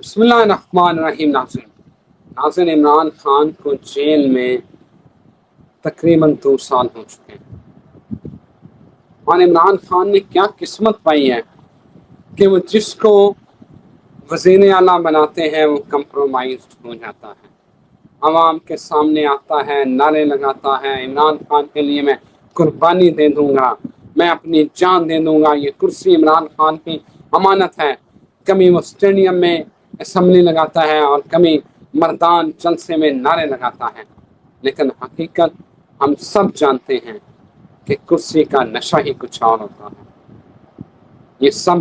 بسم اللہ الرحمن الرحیم۔ ناظرین عمران خان کو جیل میں تقریباً 2 سال ہو چکے ہیں، اور عمران خان نے کیا قسمت پائی ہے کہ وہ جس کو وزیر اعلیٰ بناتے ہیں وہ کمپرومائزڈ ہو جاتا ہے، عوام کے سامنے آتا ہے، نعرے لگاتا ہے عمران خان کے لیے میں قربانی دے دوں گا، میں اپنی جان دے دوں گا، یہ کرسی عمران خان کی امانت ہے۔ کبھی وہ اسٹیڈیم میں اسمبلی لگاتا ہے اور کبھی مردان جلسے میں نعرے لگاتا ہے، لیکن حقیقت ہم سب جانتے ہیں کہ کرسی کا نشہ ہی کچھ اور ہوتا ہے۔ یہ سب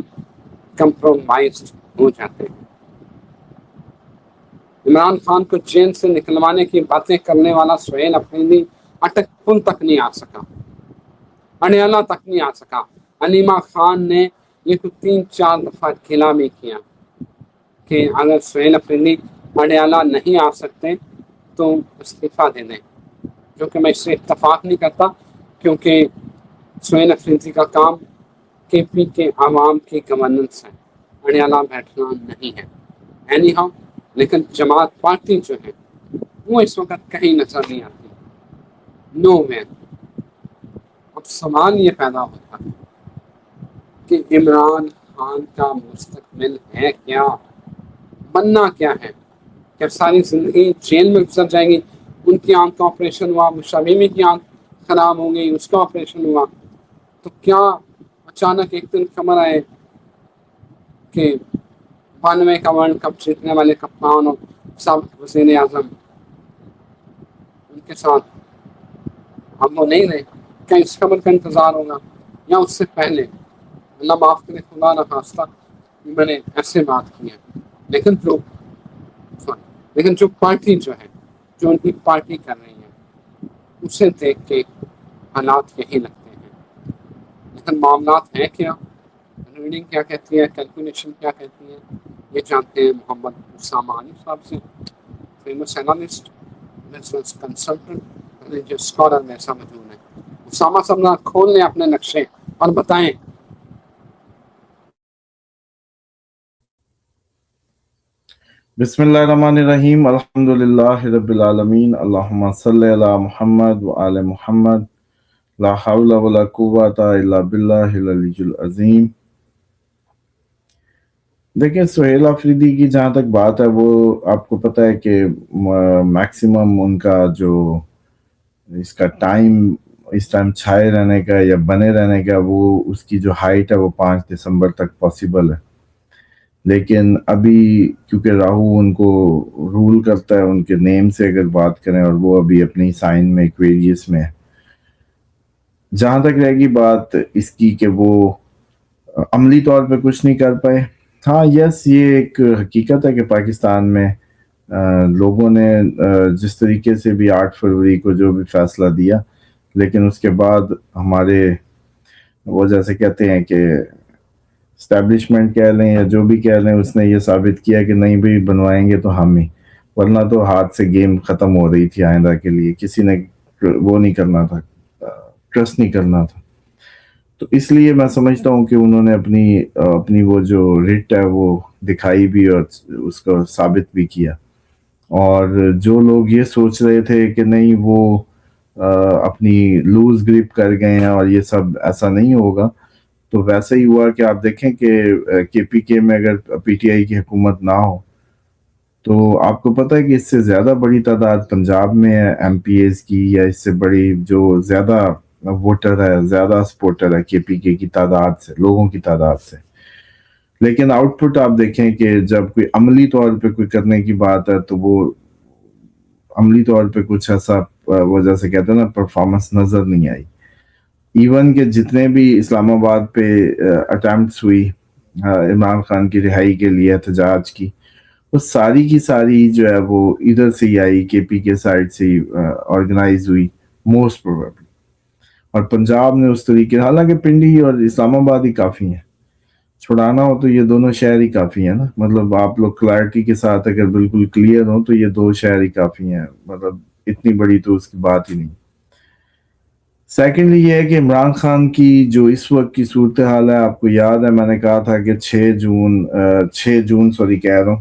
کمپرومائزڈ ہو جاتے ہیں۔ عمران خان کو جیل سے نکلوانے کی باتیں کرنے والا سہیل افریدی اٹک پل تک نہیں آ سکا، اڈیالہ تک نہیں آ سکا۔ علیمہ خان نے یہ تو 3-4 دفعہ کھلا بھی کیا کہ اگر سہیل افریدی اڈیالہ نہیں آ سکتے تو استعفیٰ دے دیں، جو کہ میں اس سے اتفاق نہیں کرتا، کیونکہ سہیل افریدی کا کام کے پی کے عوام کی گورننس ہے، اڈیالہ بیٹھنا نہیں ہے۔ اینی ہاؤ، لیکن جماعت پارٹی جو ہے وہ اس وقت کہیں نظر نہیں آتی، نو ویئر۔ اب سوال یہ پیدا ہوتا ہے کہ عمران خان کا مستقبل ہے کیا، بننا کیا ہے؟ کہ ساری زندگی جیل میں گزر جائے گی؟ ان کی آنکھ کا آپریشن ہوا، مشاویمی کی آنکھ خراب ہو گئی، اس کا آپریشن ہوا، تو کیا اچانک ایک دن خبر آئے کہ 92 کا ورلڈ کپ جیتنے والے کپتان اور سابق وزیر اعظم ان کے ساتھ اب وہ نہیں رہے؟ کیا اس خبر کا انتظار ہوگا یا اس سے پہلے؟ اللہ معاف کرے، خدا نہ خواستہ میں نے ایسے بات کی ہے، لیکن جو پارٹی جو ہے، جو ان کی پارٹی کر رہی ہے، اسے دیکھ کے حالات یہی لگتے ہیں۔ لیکن معاملات ہیں کیا، ریڈنگ کیا کہتی ہے، کیلکولیشن کیا کہتی ہے، یہ جانتے ہیں محمد اسامہ علی صاحب سے، famous analyst, business consultant, religious scholar میں سمجھوں ہے۔ اسامہ صاحب نہ کھول لیں اپنے نقشے اور بتائیں۔ بسم اللہ الرحمن الرحیم، الحمدللہ رب العالمین، اللہم صلی علی محمد وآل محمد، لا حول ولا قوۃ الا باللہ العلی العظیم۔ دیکھیں، سہیل افریدی کی جہاں تک بات ہے، وہ آپ کو پتہ ہے کہ میکسیمم ان کا جو اس کا اس ٹائم چھائے رہنے کا یا بنے رہنے کا، وہ اس کی جو ہائٹ ہے وہ 5 دسمبر تک پاسبل ہے۔ لیکن ابھی کیونکہ راہو ان کو رول کرتا ہے، ان کے نیم سے اگر بات کریں، اور وہ ابھی اپنی سائن میں ایکویریس میں ہے، جہاں تک رہے گی بات اس کی کہ وہ عملی طور پہ کچھ نہیں کر پائے۔ ہاں یس، یہ ایک حقیقت ہے کہ پاکستان میں لوگوں نے جس طریقے سے بھی 8 فروری کو جو بھی فیصلہ دیا، لیکن اس کے بعد ہمارے وہ جیسے کہتے ہیں کہ اسٹیبلشمنٹ کہہ لیں یا جو بھی کہہ لیں، اس نے یہ ثابت کیا کہ نہیں بھی بنوائیں گے تو ہم ہی، ورنہ تو ہاتھ سے گیم ختم ہو رہی تھی آئندہ کے لیے، کسی نے وہ نہیں کرنا تھا، ٹرسٹ نہیں کرنا تھا۔ تو اس لیے میں سمجھتا ہوں کہ انہوں نے اپنی وہ جو رٹ ہے وہ دکھائی بھی اور اس کو ثابت بھی کیا۔ اور جو لوگ یہ سوچ رہے تھے کہ نہیں وہ اپنی لوز گرپ کر گئے ہیں اور یہ سب ایسا نہیں ہوگا، تو ویسا ہی ہوا کہ آپ دیکھیں کہ پی کے میں اگر پی ٹی آئی کی حکومت نہ ہو تو آپ کو پتہ ہے کہ اس سے زیادہ بڑی تعداد پنجاب میں ہے ایم پی ایز کی، یا اس سے بڑی جو زیادہ ووٹر ہے، زیادہ سپورٹر ہے کے پی کے کی تعداد سے، لوگوں کی تعداد سے۔ لیکن آؤٹ پٹ آپ دیکھیں کہ جب کوئی عملی طور پہ کوئی کرنے کی بات ہے تو وہ عملی طور پہ کچھ ایسا وہ جیسے کہتے ہیں نا پرفارمنس نظر نہیں آئی۔ ایون کہ جتنے بھی اسلام آباد پہ اٹیمپٹس ہوئی عمران خان کی رہائی کے لیے احتجاج کی، وہ ساری کی ساری جو ہے وہ ادھر سے ہی آئی، کے پی کے سائڈ سے ہی آرگنائز ہوئی موسٹ پروبیبلی۔ اور پنجاب نے اس طریقے، حالانکہ پنڈی اور اسلام آباد ہی کافی ہیں، چھڑانا ہو تو یہ دونوں شہر ہی کافی ہیں نا، مطلب آپ لوگ کلیئرٹی کے ساتھ اگر بالکل کلیئر ہو تو یہ 2 شہر ہی کافی ہیں، مطلب اتنی بڑی تو اس کی بات ہی نہیں۔ سیکنڈلی یہ ہے کہ عمران خان کی جو اس وقت کی صورتحال ہے، آپ کو یاد ہے میں نے کہا تھا کہ 6 جون کہہ رہا ہوں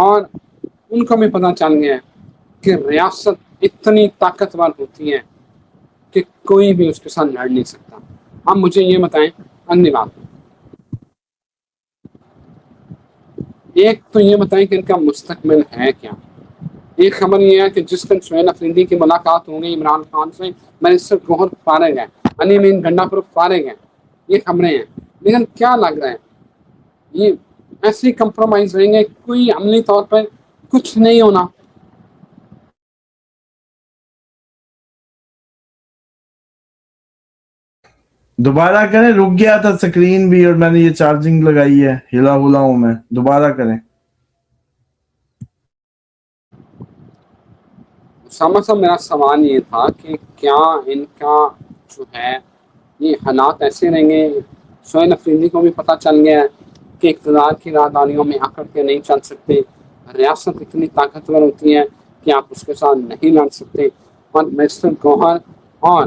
اور ان کو بھی پتہ چل گیا ہے کہ ریاست اتنی طاقتور ہوتی ہے کہ کوئی بھی اس کے ساتھ لڑ نہیں سکتا. اب مجھے یہ بتائیں اگلی بات، ایک تو یہ بتائیں کہ ان کا مستقبل ہے کیا. ایک خبر یہ ہے کہ جس دن سہیل افریدی کی ملاقات ہو گئی عمران خان سے، منسٹر گوہر فارغ ہے، علی امین گنڈا پر فارغ ہے، یہ خبریں ہیں. لیکن کیا لگ رہا ہے یہ ایسے کمپرومائز رہیں گے، کوئی عملی طور پر کچھ نہیں ہونا. دوبارہ کریں، رک گیا تھا سکرین بھی اور میں نے یہ چارجنگ لگائی ہے، ہلا ہلا ہوں میں، دوبارہ کریں. اسامہ صاحب میرا سوال یہ تھا کہ کیا ان کا جو ہے یہ حالات ایسے رہیں گے. سہیل افریدی کو بھی پتہ چل گیا ہے کہ اقتدار کی راہداریوں میں آکڑ کے نہیں چل سکتے، ریاست اتنی طاقتور ہوتی ہے کہ آپ اس کے ساتھ نہیں لڑ سکتے. اور مسٹر گوہر اور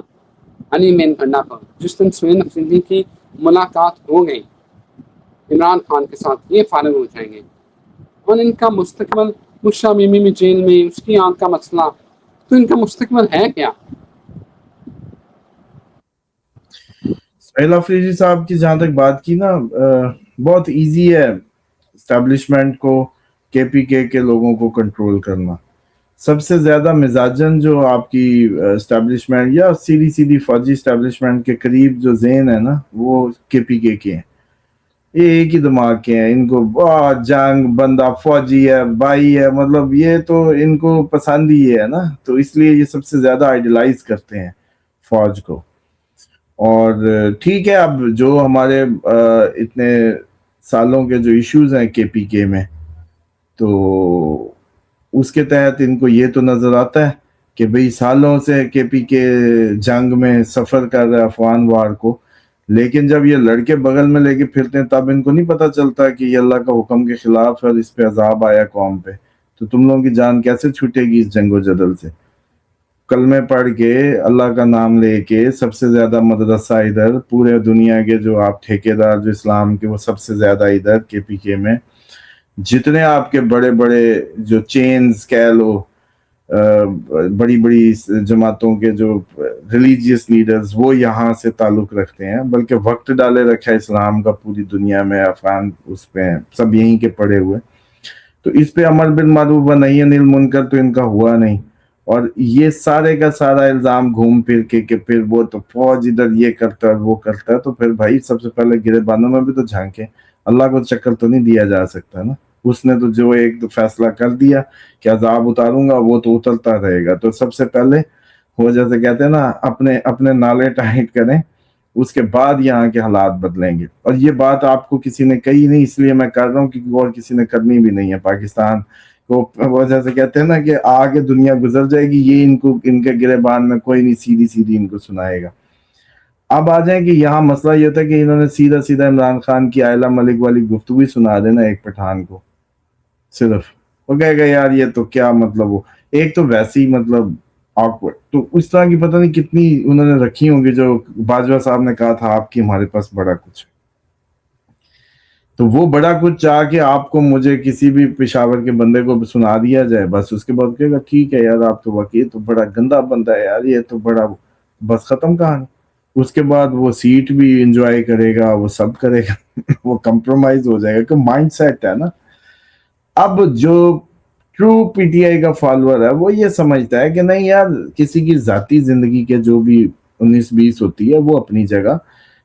علی مین گنڈا پر جس دن سہیل افریدی کی ملاقات ہو گئی عمران خان کے ساتھ، یہ فارغ ہو جائیں گے. اور ان کا مستقبل، مشا میمی میں جیل میں، اس کی آنکھ کا مسئلہ، تو ان کا مستقبل ہے کیا؟ سہیل افریدی صاحب کی جہاں تک بات کی نا، بہت ایزی ہے اسٹیبلشمنٹ کو، کے پی کے لوگوں کو کنٹرول کرنا. سب سے زیادہ مزاجن جو آپ کی اسٹیبلشمنٹ یا سیدھی سیدھی فوجی اسٹیبلشمنٹ کے قریب جو ذہن ہے نا، وہ کے پی کے ہیں. یہ ایک ہی دماغ کے ہیں، ان کو بہت جنگ، بندہ فوجی ہے، بھائی ہے، مطلب یہ تو ان کو پسند ہی ہے نا، تو اس لیے یہ سب سے زیادہ آئیڈیلائز کرتے ہیں فوج کو. اور ٹھیک ہے، اب جو ہمارے اتنے سالوں کے جو ایشوز ہیں کے پی کے میں، تو اس کے تحت ان کو یہ تو نظر آتا ہے کہ بھئی سالوں سے کے پی کے جنگ میں سفر کر رہا ہے افغان وار کو، لیکن جب یہ لڑکے بغل میں لے کے پھرتے ہیں تب ان کو نہیں پتا چلتا کہ یہ اللہ کا حکم کے خلاف ہے اور اس پہ عذاب آیا قوم پہ. تو تم لوگوں کی جان کیسے چھوٹے گی اس جنگ و جدل سے؟ کلمے پڑھ کے، اللہ کا نام لے کے، سب سے زیادہ مدرسہ ادھر پورے دنیا کے جو آپ ٹھیکیدار جو اسلام کے، وہ سب سے زیادہ ادھر کے پی کے میں. جتنے آپ کے بڑے بڑے جو چینز کہہ لو، بڑی بڑی جماعتوں کے جو ریلیجیس لیڈرز، وہ یہاں سے تعلق رکھتے ہیں، بلکہ وقت ڈالے رکھا ہے اسلام کا پوری دنیا میں. افغان اس پہ سب یہیں کے پڑے ہوئے. تو اس پہ امر بالمعروف و نہی عن المنکر تو ان کا ہوا نہیں. اور یہ سارے کا سارا الزام گھوم پھر کے کہ پھر وہ تو فوج ادھر یہ کرتا ہے وہ کرتا ہے، تو پھر بھائی سب سے پہلے گریبانوں میں بھی تو جھانکیں. اللہ کو چکر تو نہیں دیا جا سکتا نا. اس نے تو جو ایک تو فیصلہ کر دیا کہ عذاب اتاروں گا، وہ تو اترتا رہے گا. تو سب سے پہلے وہ جیسے کہتے ہیں نا، اپنے نالے ٹائٹ کریں، اس کے بعد یہاں کے حالات بدلیں گے. اور یہ بات آپ کو کسی نے کہی نہیں، اس لیے میں کر رہا ہوں کیونکہ اور کسی نے کرنی بھی نہیں ہے. پاکستان کو وہ جیسے کہتے ہیں نا کہ آگے دنیا گزر جائے گی، یہ ان کے گریبان میں کوئی نہیں سیدھی سیدھی ان کو سنائے گا. اب آ جائیں کہ یہاں مسئلہ یہ تھا کہ انہوں نے سیدھا سیدھا عمران خان کی عائلہ ملک والی گفتگو ہی سنا دینا ایک پٹھان کو. صرف وہ کہے گا یار یہ تو کیا مطلب، وہ ایک تو ویسے ہی مطلب آکورڈ. تو اس طرح کی پتہ نہیں کتنی انہوں نے رکھی ہوں گی، جو باجوہ صاحب نے کہا تھا آپ کی ہمارے پاس بڑا کچھ. تو وہ بڑا کچھ چاہ کے آپ کو، مجھے کسی بھی پشاور کے بندے کو سنا دیا جائے، بس اس کے بعد کہے گا ٹھیک ہے یار آپ تو وکیل تو بڑا گندا بندہ ہے یار، یہ تو بڑا، بس ختم کہانی. اس کے بعد وہ سیٹ بھی انجوائے کرے گا، وہ سب کرے گا وہ کمپرومائز ہو جائے گا کہ مائنڈ سیٹ ہے نا. اب جو ٹرو پی ٹی آئی کا فالوور ہے وہ یہ سمجھتا ہے کہ نہیں یار، کسی کی ذاتی زندگی کے جو بھی 19-20 ہوتی ہے وہ اپنی جگہ،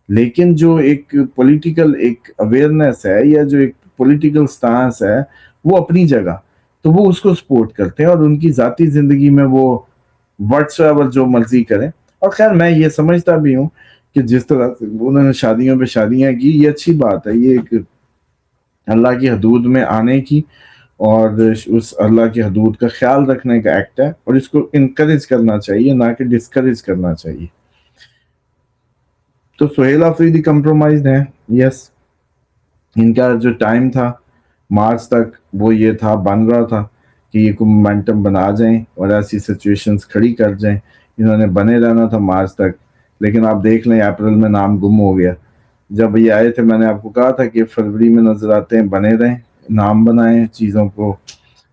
لیکن جو ایک پولیٹیکل ایک اویئرنیس ہے یا جو ایک پولیٹیکل سٹانس ہے وہ اپنی جگہ. تو وہ اس کو سپورٹ کرتے ہیں اور ان کی ذاتی زندگی میں وہ واٹس ایور جو مرضی کریں. اور خیر میں یہ سمجھتا بھی ہوں کہ جس طرح انہوں نے شادیوں پہ شادیاں کی، یہ اچھی بات ہے، یہ ایک اللہ کی حدود میں آنے کی اور اس اللہ کی حدود کا خیال رکھنے کا ایکٹ ہے، اور اس کو انکریج کرنا چاہیے نہ کہ ڈسکریج کرنا چاہیے. تو سہیل آفریدی کمپرومائزڈ ہیں، یس. ان کا جو ٹائم تھا مارچ تک، وہ یہ تھا، بن رہا تھا کہ یہ کوئی مومنٹم بنا جائیں اور ایسی سچویشنز کھڑی کر جائیں. انہوں نے بنے رہنا تھا مارچ تک، لیکن آپ دیکھ لیں اپریل میں نام گم ہو گیا. جب یہ آئے تھے میں نے آپ کو کہا تھا کہ فروری میں نظر آتے ہیں، بنے رہیں، نام بنائیں، چیزوں کو